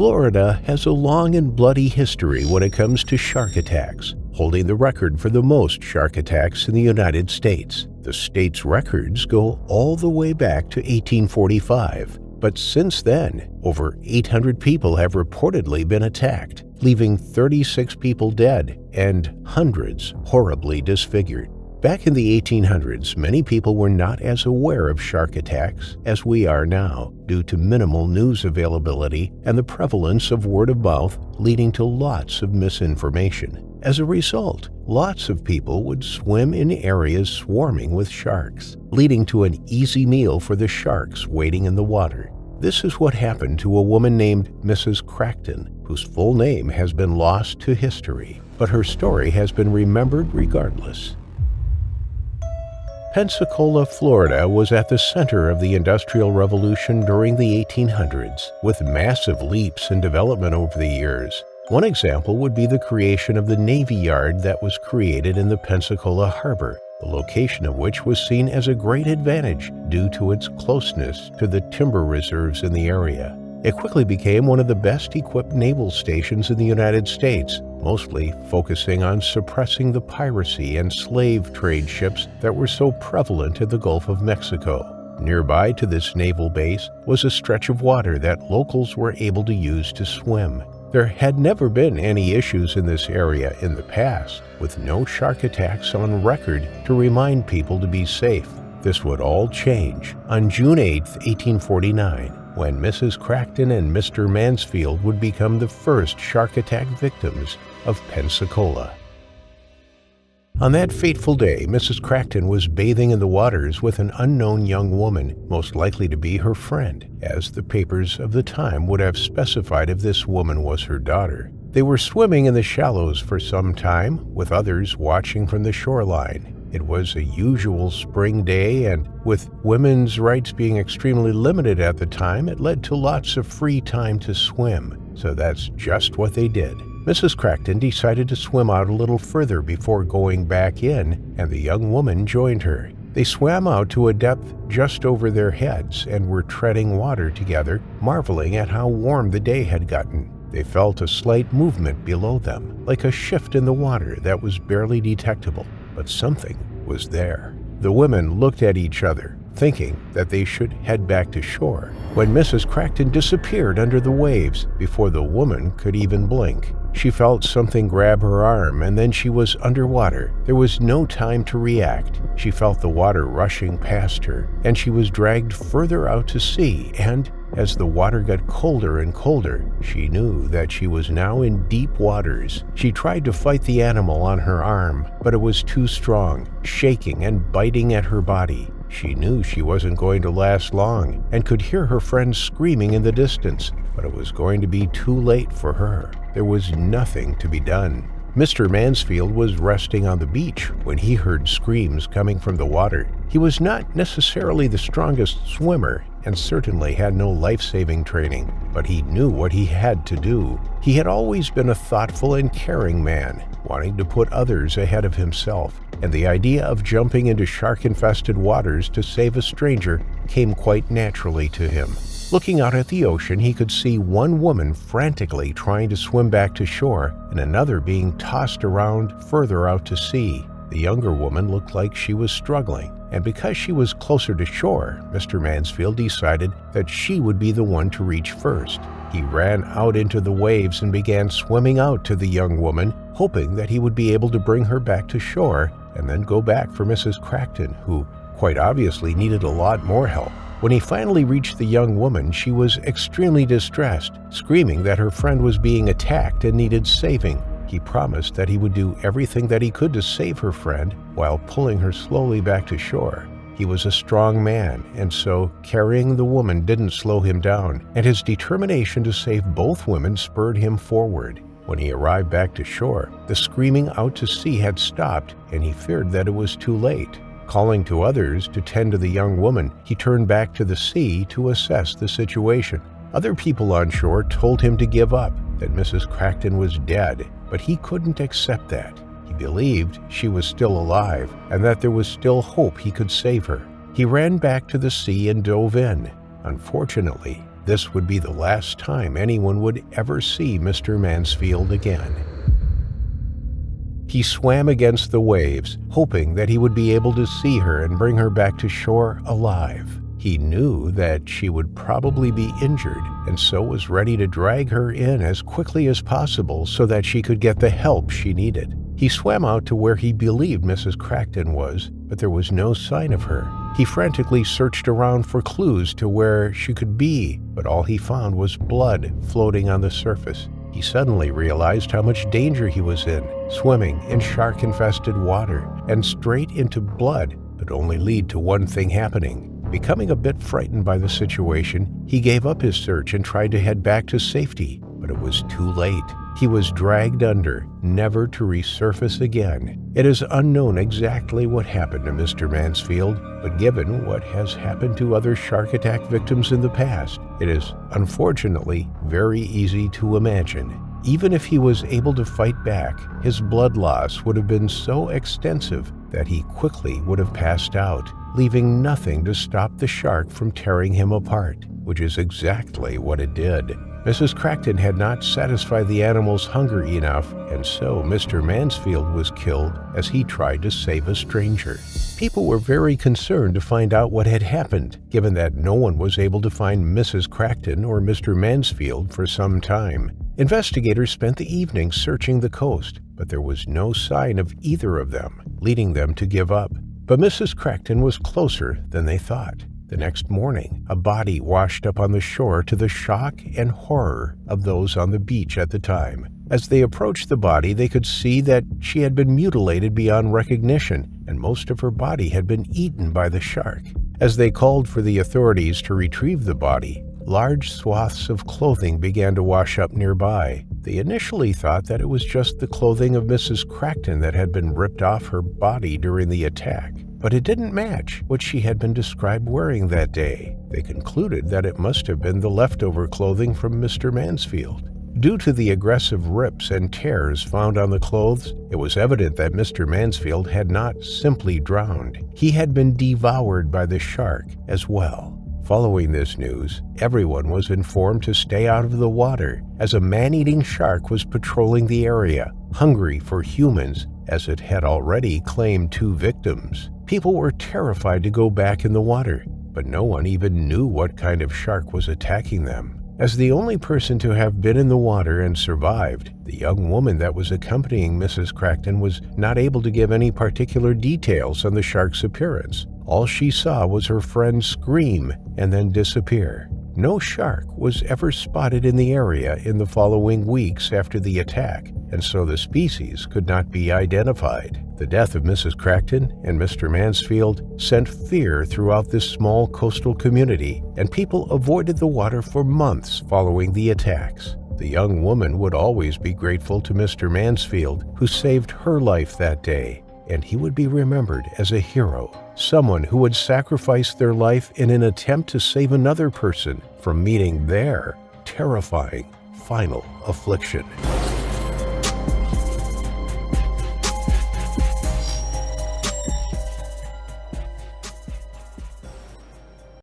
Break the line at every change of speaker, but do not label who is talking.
Florida has a long and bloody history when it comes to shark attacks, holding the record for the most shark attacks in the United States. The state's records go all the way back to 1845, but since then, over 800 people have reportedly been attacked, leaving 36 people dead and hundreds horribly disfigured. Back in the 1800s, many people were not as aware of shark attacks as we are now, due to minimal news availability and the prevalence of word of mouth, leading to lots of misinformation. As a result, lots of people would swim in areas swarming with sharks, leading to an easy meal for the sharks waiting in the water. This is what happened to a woman named Mrs. Crackton, whose full name has been lost to history, but her story has been remembered regardless. Pensacola, Florida was at the center of the Industrial Revolution during the 1800s, with massive leaps in development over the years. One example would be the creation of the Navy Yard that was created in the Pensacola harbor, the location of which was seen as a great advantage due to its closeness to the timber reserves in the area. It quickly became one of the best-equipped naval stations in the United States, mostly focusing on suppressing the piracy and slave trade ships that were so prevalent in the Gulf of Mexico. Nearby to this naval base was a stretch of water that locals were able to use to swim. There had never been any issues in this area in the past, with no shark attacks on record to remind people to be safe. This would all change on June 8, 1849. When Mrs. Crackton and Mr. Mansfield would become the first shark attack victims of Pensacola. On that fateful day, Mrs. Crackton was bathing in the waters with an unknown young woman, most likely to be her friend, as the papers of the time would have specified if this woman was her daughter. They were swimming in the shallows for some time, with others watching from the shoreline. It was a usual spring day, and with women's rights being extremely limited at the time, it led to lots of free time to swim. So that's just what they did. Mrs. Crackton decided to swim out a little further before going back in, and the young woman joined her. They swam out to a depth just over their heads and were treading water together, marveling at how warm the day had gotten. They felt a slight movement below them, like a shift in the water that was barely detectable, but something was there. The women looked at each other, thinking that they should head back to shore, when Mrs. Crackton disappeared under the waves before the woman could even blink. She felt something grab her arm, and then she was underwater. There was no time to react. She felt the water rushing past her, and she was dragged further out to sea, and as the water got colder and colder, she knew that she was now in deep waters. She tried to fight the animal on her arm, but it was too strong, shaking and biting at her body. She knew she wasn't going to last long and could hear her friends screaming in the distance, but it was going to be too late for her. There was nothing to be done. Mr. Mansfield was resting on the beach when he heard screams coming from the water. He was not necessarily the strongest swimmer and certainly had no life-saving training, but he knew what he had to do. He had always been a thoughtful and caring man, wanting to put others ahead of himself, and the idea of jumping into shark-infested waters to save a stranger came quite naturally to him. Looking out at the ocean, he could see one woman frantically trying to swim back to shore and another being tossed around further out to sea. The younger woman looked like she was struggling, and because she was closer to shore, Mr. Mansfield decided that she would be the one to reach first. He ran out into the waves and began swimming out to the young woman, hoping that he would be able to bring her back to shore and then go back for Mrs. Crackton, who quite obviously needed a lot more help. When he finally reached the young woman, she was extremely distressed, screaming that her friend was being attacked and needed saving. He promised that he would do everything that he could to save her friend while pulling her slowly back to shore. He was a strong man, and so carrying the woman didn't slow him down, and his determination to save both women spurred him forward. When he arrived back to shore, the screaming out to sea had stopped, and he feared that it was too late. Calling to others to tend to the young woman, he turned back to the sea to assess the situation. Other people on shore told him to give up, that Mrs. Crackton was dead, but he couldn't accept that. He believed she was still alive and that there was still hope he could save her. He ran back to the sea and dove in. Unfortunately, This would be the last time anyone would ever see Mr. Mansfield again. He swam against the waves, hoping that he would be able to see her and bring her back to shore alive. He knew that she would probably be injured, and so was ready to drag her in as quickly as possible so that she could get the help she needed. He swam out to where he believed Mrs. Crackton was, but there was no sign of her. He frantically searched around for clues to where she could be, but all he found was blood floating on the surface. He suddenly realized how much danger he was in. Swimming in shark-infested water and straight into blood could only lead to one thing happening. Becoming a bit frightened by the situation, he gave up his search and tried to head back to safety, but it was too late. He was dragged under, never to resurface again. It is unknown exactly what happened to Mr. Mansfield, but given what has happened to other shark attack victims in the past, it is unfortunately very easy to imagine. Even if he was able to fight back, his blood loss would have been so extensive that he quickly would have passed out, leaving nothing to stop the shark from tearing him apart, which is exactly what it did. Mrs. Crackton had not satisfied the animal's hunger enough, and so Mr. Mansfield was killed as he tried to save a stranger. People were very concerned to find out what had happened, given that no one was able to find Mrs. Crackton or Mr. Mansfield for some time. Investigators spent the evening searching the coast, but there was no sign of either of them, leading them to give up. But Mrs. Crackton was closer than they thought. The next morning, a body washed up on the shore to the shock and horror of those on the beach at the time. As they approached the body, they could see that she had been mutilated beyond recognition, and most of her body had been eaten by the shark. As they called for the authorities to retrieve the body, large swaths of clothing began to wash up nearby. They initially thought that it was just the clothing of Mrs. Crackton that had been ripped off her body during the attack, but it didn't match what she had been described wearing that day. They concluded that it must have been the leftover clothing from Mr. Mansfield. Due to the aggressive rips and tears found on the clothes, it was evident that Mr. Mansfield had not simply drowned. He had been devoured by the shark as well. Following this news, everyone was informed to stay out of the water, as a man-eating shark was patrolling the area, hungry for humans, as it had already claimed 2 victims. People were terrified to go back in the water, but no one even knew what kind of shark was attacking them. As the only person to have been in the water and survived, the young woman that was accompanying Mrs. Crackton was not able to give any particular details on the shark's appearance. All she saw was her friend scream and then disappear. No shark was ever spotted in the area in the following weeks after the attack, and so the species could not be identified. The death of Mrs. Crackton and Mr. Mansfield sent fear throughout this small coastal community, and people avoided the water for months following the attacks. The young woman would always be grateful to Mr. Mansfield, who saved her life that day, and he would be remembered as a hero, someone who would sacrifice their life in an attempt to save another person from meeting their terrifying final affliction.